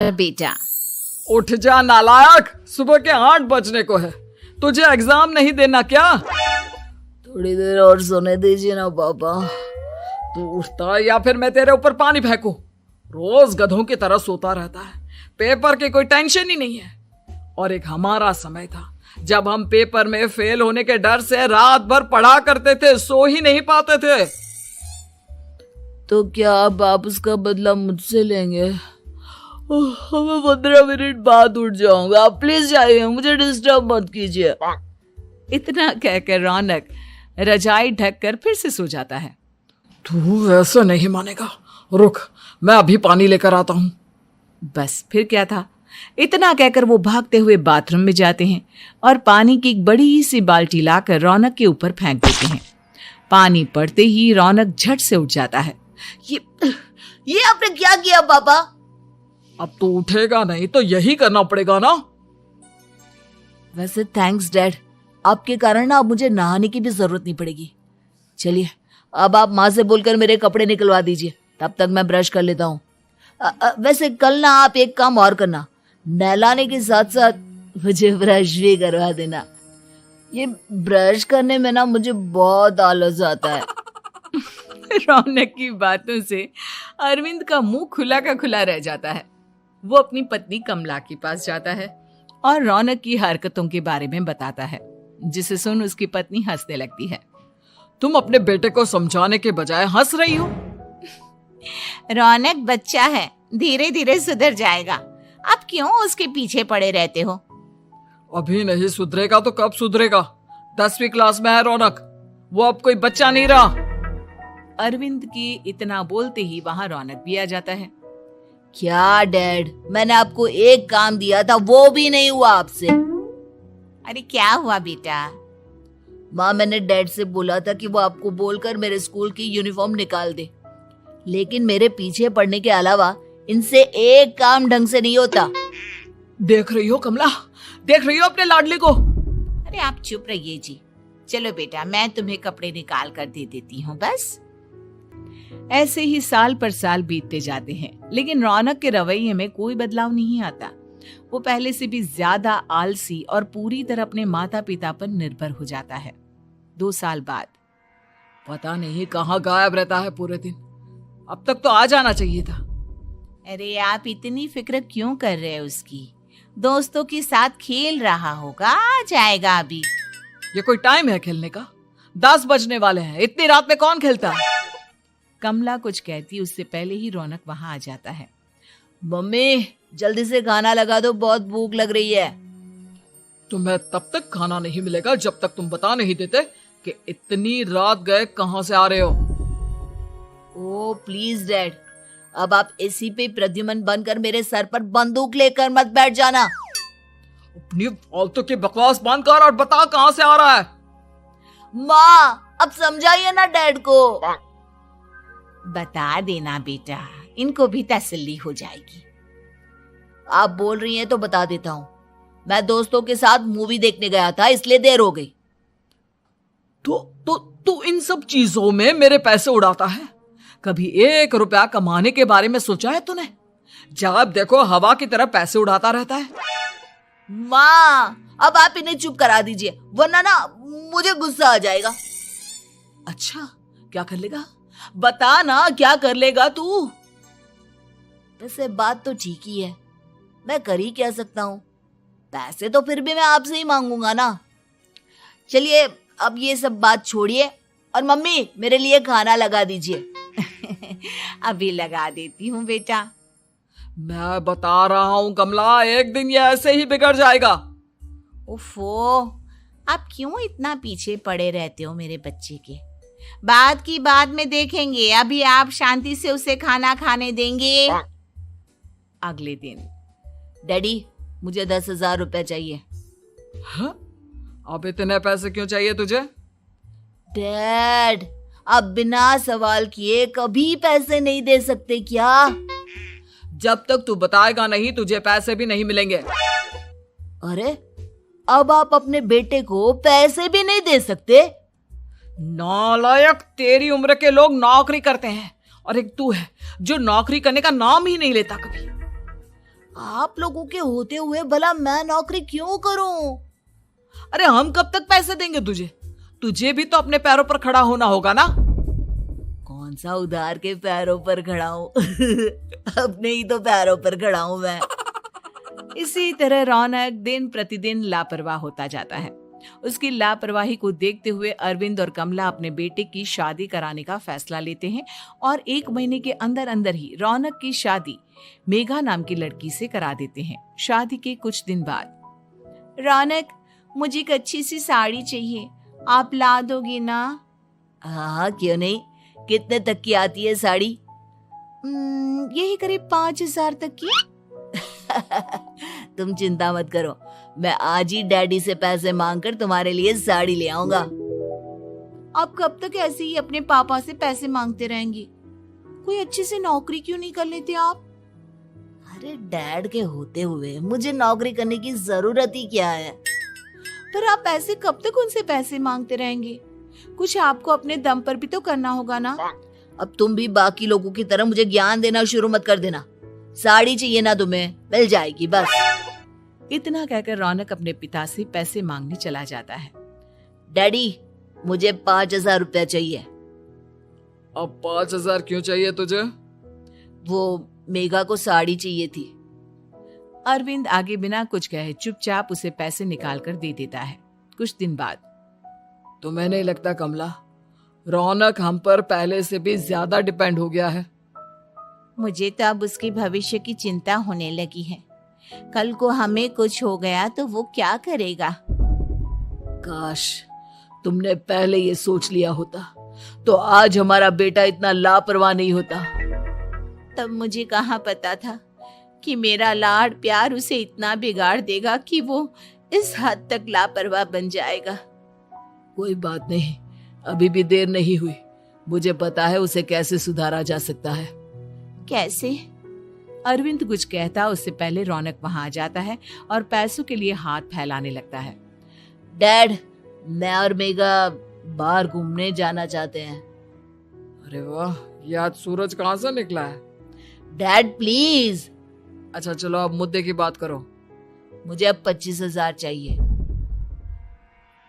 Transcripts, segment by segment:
बेटा। उठ जा नालायक, सुबह के 8 बजने को है। तुझे एग्जाम नहीं देना क्या? थोड़ी देर और सोने दीजिए ना पापा। तू उठता या फिर मैं तेरे ऊपर पानी फेंकूं? रोज गधों की तरह सोता रहता है, पेपर की कोई टेंशन ही नहीं है। और एक हमारा समय था जब हम पेपर में फेल होने के डर से रात भर पढ़ा करते थे, सो ही नहीं पाते थे। तो क्या आप उसका बदला मुझसे लेंगे? मैं 15 मिनट बाद उठ जाऊंगा, आप प्लीज जाइए, मुझे डिस्टर्ब मत कीजिए। इतना कहकर रौनक रजाई ढककर फिर से सो जाता है। तू ऐसा नहीं मानेगा, रुक मैं अभी पानी लेकर आता हूं। बस फिर क्या था, इतना कहकर वो भागते हुए बाथरूम में जाते हैं और पानी की एक बड़ी सी बाल्टी लाकर रौनक के ऊपर फेंक देते हैं। पानी पड़ते ही रौनक झट से उठ जाता है। ये आपने क्या किया पापा? अब तो उठेगा नहीं तो यही करना पड़ेगा ना। वैसे थैंक्स डैड, आपके कारण ना अब मुझे नहाने की भी जरूरत नहीं पड़ेगी। चलिए अब आप माँ से बोलकर मेरे कपड़े निकलवा दीजिए, तब तक मैं ब्रश कर लेता हूँ। वैसे कल ना आप एक काम और करना, नहलाने के साथ साथ मुझे ब्रश भी करवा देना। ये ब्रश करने में ना मुझे बहुत आलस आता है। रौनक की बातों से अरविंद का मुंह खुला का खुला रह जाता है। वो अपनी पत्नी कमला के पास जाता है और रौनक की हरकतों के बारे में बताता है, जिसे सुन उसकी पत्नी हंसने लगती है। तुम अपने बेटे को समझाने के बजाय हंस रही हो। रौनक बच्चा है, धीरे धीरे सुधर जाएगा, आप क्यों उसके पीछे पड़े रहते हो? अभी नहीं सुधरेगा तो कब सुधरेगा? 10वीं क्लास में है रौनक, वो अब कोई बच्चा नहीं रहा। अरविंद की इतना बोलते ही वहां रौनक भी आ जाता है। क्या डैड, मैंने आपको एक काम दिया था, वो भी नहीं हुआ आपसे। अरे क्या हुआ बेटा? माँ, मैंने डैड से बोला था कि वो आपको बोलकर मेरे स्कूल की यूनिफॉर्म निकाल दे, लेकिन मेरे पीछे पड़ने के अलावा इनसे एक काम ढंग से नहीं होता। देख रही हो कमला, देख रही हो अपने लाडले को? अरे आप चुप रहिए जी। चलो बेटा, मैं तुम्हें कपड़े निकाल कर दे देती हूँ। बस ऐसे ही साल पर साल बीतते जाते हैं, लेकिन रौनक के रवैये में कोई बदलाव नहीं आता। वो पहले से भी ज्यादा आलसी और पूरी तरह अपने माता पिता पर निर्भर हो जाता है। 2 साल बाद पता नहीं कहाँ गायब रहता है पूरे दिन, अब तक तो आ जाना चाहिए था। अरे आप इतनी फिक्र क्यों कर रहे हैं उसकी? दोस्तों के साथ खेल रहा होगा, आ जाएगा अभी। ये कोई टाइम है खेलने का? 10 बजने वाले हैं, इतनी रात में कौन खेलता है? कमला कुछ कहती उससे पहले ही रौनक वहां आ जाता है। मम्मी जल्दी से खाना लगा दो, बहुत भूख लग रही है। तुम्हें तब तक खाना नहीं मिलेगा जब तक तुम बता नहीं देते कि इतनी रात गए कहां से आ रहे हो। ओ प्लीज डैड, अब आप एसी पे प्रद्युमन बनकर मेरे सर पर बंदूक लेकर मत बैठ जाना। अपनी फालतू की बकवास बंद कर और बता कहां से आ रहा है। माँ अब समझाइए ना डैड को। बता देना बेटा, इनको भी तसल्ली हो जाएगी। आप बोल रही हैं तो बता देता हूँ, मैं दोस्तों के साथ मूवी देखने गया था, इसलिए देर हो गई। तो इन सब चीजों में मेरे पैसे उड़ाता है? कभी 1 रुपया कमाने के बारे में सोचा है तूने? जब देखो हवा की तरह पैसे उड़ाता रहता है। माँ अब आप इन्हें चुप करा दीजिए, वरना ना मुझे गुस्सा आ जाएगा। अच्छा क्या कर लेगा? बता ना क्या कर लेगा तू? वैसे बात तो ठीक ही है, मैं कर ही क्या सकता हूँ, पैसे तो फिर भी मैं आपसे ही मांगूंगा ना। चलिए अब ये सब बात छोड़िए और मम्मी मेरे लिए खाना लगा दीजिए। अभी लगा देती हूँ बेटा। मैं बता रहा हूँ कमला, एक दिन ये ऐसे ही बिगड़ जाएगा। ओफो, आप क्यों इतना पीछे पड़े रहते हो मेरे बच्चे के? बात की बाद में देखेंगे, अभी आप शांति से उसे खाना खाने देंगे। अगले दिन डैडी मुझे 10,000 रुपए चाहिए। हाँ? अब इतने पैसे क्यों चाहिए तुझे? डैड आप बिना सवाल किए कभी पैसे नहीं दे सकते क्या? जब तक तू बताएगा नहीं तुझे पैसे भी नहीं मिलेंगे। अरे अब आप अपने बेटे को पैसे भी नहीं दे सकते? नालायक, तेरी उम्र के लोग नौकरी करते हैं और एक तू है जो नौकरी करने का नाम ही नहीं लेता कभी। आप लोगों के होते हुए भला मैं नौकरी क्यों करूं? अरे हम कब तक पैसे देंगे तुझे? तुझे भी तो अपने पैरों पर खड़ा होना होगा ना। कौन सा उधार के पैरों पर खड़ा हूं? अपने ही तो पैरों पर खड़ा हूं मैं। इसी तरह रौनक दिन प्रतिदिन लापरवाह होता जाता है। उसकी लापरवाही को देखते हुए अरविंद और कमला अपने बेटे की शादी कराने का फैसला लेते हैं और 1 महीने के अंदर अंदर ही रौनक की शादी मेघा नाम की लड़की से करा देते हैं। शादी के कुछ दिन बाद, रौनक, मुझे एक अच्छी सी साड़ी चाहिए, आप ला दोगी ना? हाँ, क्यों नहीं। कितने तक की आती है साड़ी? यही करीब 5,000 तक की। तुम चिंता मत करो, मैं आज ही डैडी से पैसे मांगकर तुम्हारे लिए साड़ी ले आऊंगा। आप कब तक ऐसे ही अपने पापा से पैसे मांगते रहेंगी? कोई अच्छी सी नौकरी क्यों नहीं कर लेते आप? अरे डैड के होते हुए मुझे नौकरी करने की जरूरत ही क्या है? पर आप ऐसे कब तक उनसे पैसे मांगते रहेंगे? कुछ आपको अपने दम पर भी तो करना होगा ना। अब तुम भी बाकी लोगों की तरह मुझे ज्ञान देना शुरू मत कर देना। साड़ी चाहिए ना तुम्हें, मिल जाएगी बस। इतना कहकर रौनक अपने पिता से पैसे मांगने चला जाता है। डैडी, मुझे 5,000 रुपया चाहिए। अब 5,000 क्यों चाहिए तुझे? वो मेघा को साड़ी चाहिए थी। अरविंद आगे बिना कुछ कहे चुपचाप उसे पैसे निकाल कर दे देता है। कुछ दिन बाद, तुम्हें नहीं लगता कमला, रौनक हम पर पहले से भी ज्यादा डिपेंड हो गया है? मुझे तो अब उसके भविष्य की चिंता होने लगी है। कल को हमें कुछ हो गया तो वो क्या करेगा? काश तुमने पहले ये सोच लिया होता तो आज हमारा बेटा इतना लापरवाह नहीं होता। तब मुझे कहाँ पता था कि मेरा लाड़ प्यार उसे इतना बिगाड़ देगा कि वो इस हद तक लापरवाह बन जाएगा। कोई बात नहीं, अभी भी देर नहीं हुई। मुझे पता है उसे कैसे सुधारा जा सकता है। कैसे? अरविंद कुछ कहता उससे पहले रौनक वहां आ जाता है और पैसों के लिए हाथ फैलाने लगता है। डैड, मैं और मेघा बाहर घूमने जाना चाहते हैं। अरे वाह, ये आज सूरज कहाँ से निकला है? Dad please. अच्छा चलो अब मुद्दे की बात करो। मुझे अब 25,000 चाहिए।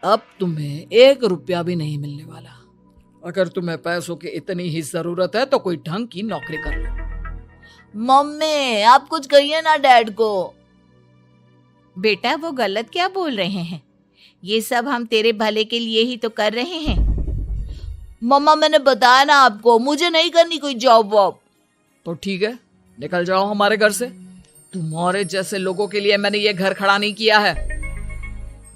अब तुम्हें 1 रुपया भी नहीं मिलने वाला। अगर तुम्हें पैसों की इतनी ही जरूरत है तो कोई ढंग की नौकरी कर लो। मम्मी, आप कुछ कहिए ना डैड को। बेटा, वो गलत क्या बोल रहे हैं? ये सब हम तेरे भले के लिए ही तो कर रहे हैं। मम्मा, मैंने बताया ना आपको, मुझे नहीं करनी कोई जॉब वॉब। तो ठीक है, निकल जाओ हमारे घर से। तुम्हारे जैसे लोगों के लिए मैंने ये घर खड़ा नहीं किया है।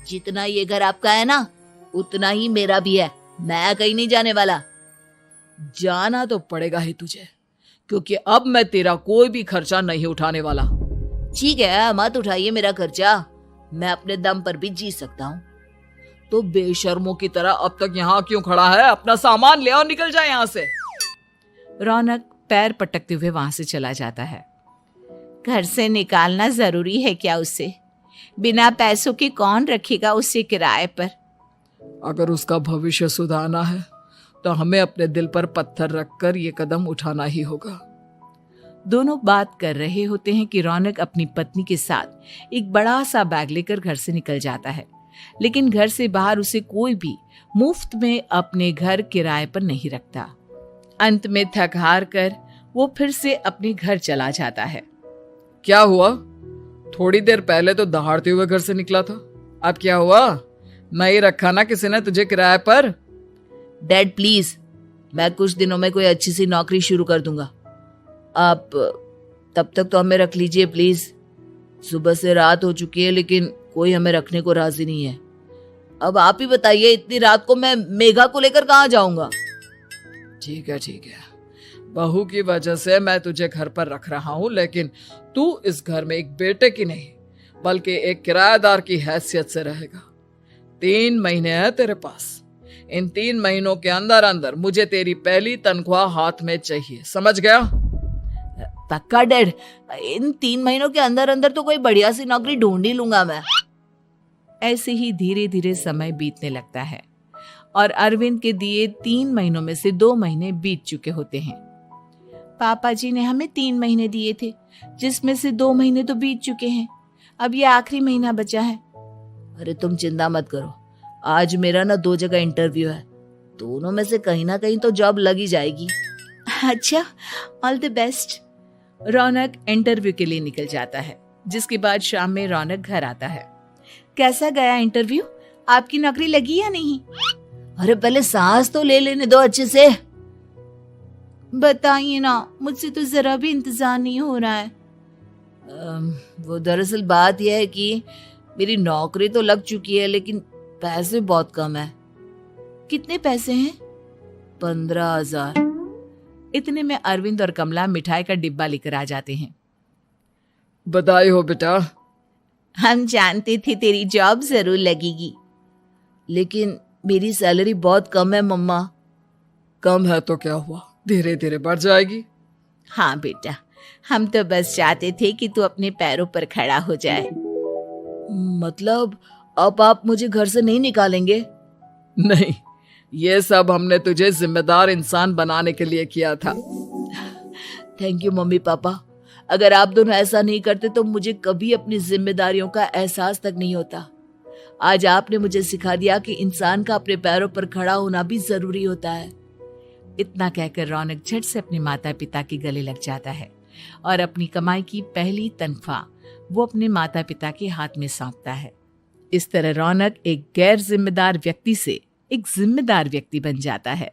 जितना ये घर आपका है ना, उतना ही मेरा भी है। मैं कहीं नहीं जाने वाला। जाना तो पड़ेगा ही तुझे, क्योंकि अब मैं तेरा कोई भी खर्चा नहीं उठाने वाला। ठीक है, मत उठाइए मेरा खर्चा, मैं अपने दम पर भी जी सकता हूँ। तो बेशर्मों की तरह अब तक यहाँ क्यों खड़ा है? अपना सामान ले और निकल जाए यहाँ से। रौनक पैर पटकते हुए वहां से चला जाता है। घर से निकालना जरूरी है क्या उसे? बिना पैसों के कौन रखेगा उसे किराए पर? अगर उसका भविष्य सुधारना है तो हमें अपने दिल पर पत्थर रखकर ये कदम उठाना ही होगा। दोनों बात कर रहे होते हैं कि रौनक अपनी पत्नी के साथ एक बड़ा सा बैग लेकर घर से निकल जाता है, लेकिन घर से बाहर उसे कोई भी मुफ्त में अपने घर किराए पर नहीं रखता। अंत में थक हार कर वो फिर से अपने घर चला जाता है। क्या हुआ? थोड़ी देर पहले तो दहाड़ते हुए घर से निकला था, अब क्या हुआ? नहीं रखा ना किसी ने तुझे किराए पर? डैड प्लीज, मैं कुछ दिनों में कोई अच्छी सी नौकरी शुरू कर दूंगा। आप तब तक तो हमें रख लीजिए प्लीज। सुबह से रात हो चुकी है लेकिन कोई हमें रखने को राजी नहीं है। अब आप ही बताइए, इतनी रात को मैं मेघा को लेकर कहाँ जाऊंगा? ठीक है, बहू की वजह से मैं तुझे घर पर रख रहा हूँ, लेकिन तू इस घर में एक बेटे की नहीं बल्कि एक किराएदार की हैसियत से रहेगा। 3 महीने है तेरे पास। इन 3 महीनों के अंदर अंदर मुझे तेरी पहली तनख्वाह हाथ में चाहिए, समझ गया? पक्का डैड, इन 3 महीनों के अंदर अंदर तो कोई बढ़िया सी नौकरी ढूंढ ही लूंगा मैं। ऐसे ही धीरे धीरे समय बीतने लगता है और अरविंद के दिए 3 महीनों में से 2 महीने बीत चुके होते हैं। पापा जी ने हमें 3 महीने दिए थे, जिसमें से 2 महीने तो बीत चुके हैं। अब ये आखिरी महीना बचा है। अरे तुम चिंता मत करो, आज मेरा ना 2 जगह इंटरव्यू है, दोनों में से कहीं ना कहीं तो जॉब लग ही जाएगी। अच्छा, all the best. Raunak interview के लिए निकल जाता है, जिसके बाद शाम में रौनक घर आता है। कैसा गया इंटरव्यू? आपकी नौकरी लगी या नहीं? अरे पहले सांस तो ले लेने दो अच्छे से। बताइए ना, मुझसे तो जरा भी इंतजार नहीं हो रहा है। वो दरअसल बात यह है कि मेरी नौकरी तो लग चुकी है, लेकिन पैसे बहुत कम है। कितने पैसे हैं? 15,000। इतने में अरविंद और कमला मिठाई का डिब्बा लेकर आ जाते हैं। बधाई हो बेटा। हम जानते थे तेरी जॉब जरूर लगेगी। लेकिन मेरी सैलरी बहुत कम है मम्मा। कम है तो क्या हुआ, धीरे धीरे बढ़ जाएगी। हाँ बेटा, हम तो बस चाहते थे कि तू अपने पैरों पर खड़ा हो जाए। मतलब अब आप मुझे घर से नहीं निकालेंगे? नहीं, ये सब हमने तुझे जिम्मेदार इंसान बनाने के लिए किया था। Thank you mummy papa. अगर आप दोनों ऐसा नहीं करते तो मुझे कभी अपनी जिम्मेदारियों का एहसास तक नहीं होता। आज आपने मुझे सिखा दिया कि इंसान का अपने पैरों पर खड़ा होना भी जरूरी होता है। इतना कहकर रौनक झट से अपने माता पिता के गले लग जाता है और अपनी कमाई की पहली तनख्वाह वो अपने माता पिता के हाथ में सौंपता है। इस तरह रौनक एक गैर जिम्मेदार व्यक्ति से एक जिम्मेदार व्यक्ति बन जाता है।